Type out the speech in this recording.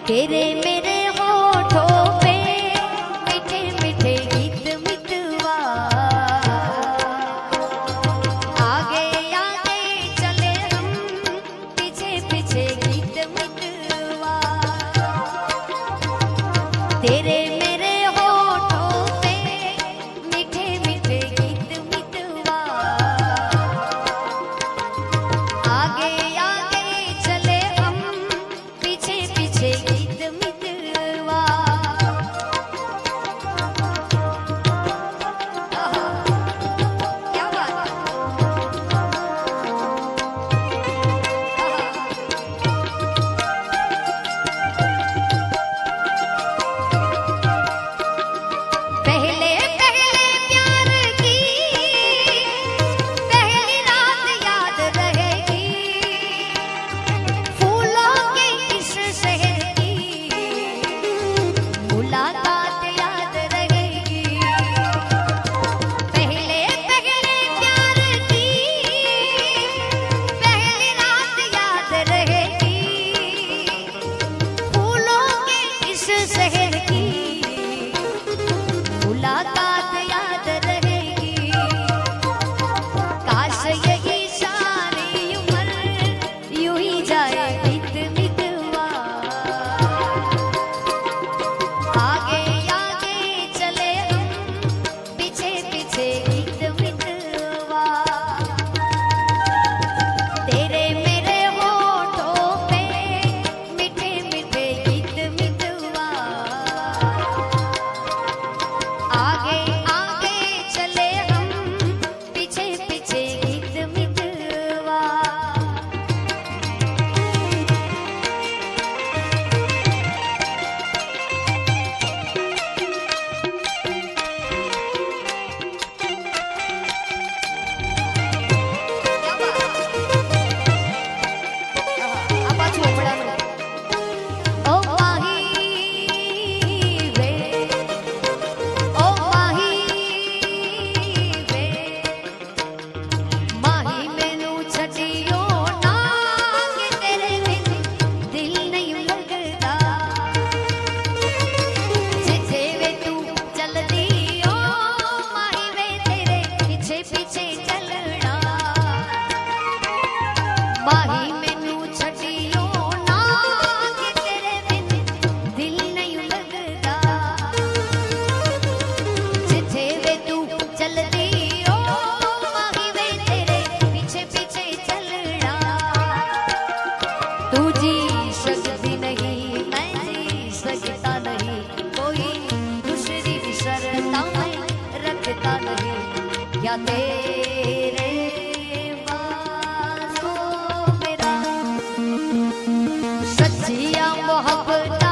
तेरे मेरे होठों पे मीठे मीठे गीत मितवा, आगे आगे चले हम पीछे पीछे गीत मितवा। तेरे मेरे होठों पे मीठे मीठे गीत मितवा, आगे आगे चले हम पीछे पीछे गीत मितवा। क्या बात पहले पहले प्यार की पहली रात याद रहेगी, फूलों के इस शहर की मुलाकात याद रहेगी। पहले पहले प्यार की पहली रात याद रहेगी, फूलों के इस शहर की मुलाकात याद रहेगी। काश यही सारी उम्र यूं ही जाए बीत मितवा, आगे आगे चले हम पीछे पीछे गीत मितवा। तेरे मेरे होठों पे मीठे मीठे गीत मितवा, आगे आगे चले हम पीछे पीछे गीत मितवा। આ પાછું ઓપડાનું. ઓ માહી વે, ओ माही वे, माही मैनू छड़ियो ना कि तेरे बिन दिल नहीं लगदा, जिथे वे तू चलदी ओ माही वे तेरे पीछे पीछे चलना। माही मैनू छड़ियो ना कि तेरे बिन दिल नहीं लगदा, जिथे वे तू चलदी ओ माही वे तेरे पीछे पीछे चलना। तू जी सकती नहीं मैं जी सकता नहीं, कोई दूसरी शर्त मैं रखता नहीं, क्या तेरे बाजों मेरा सच्चिया मोहब्बत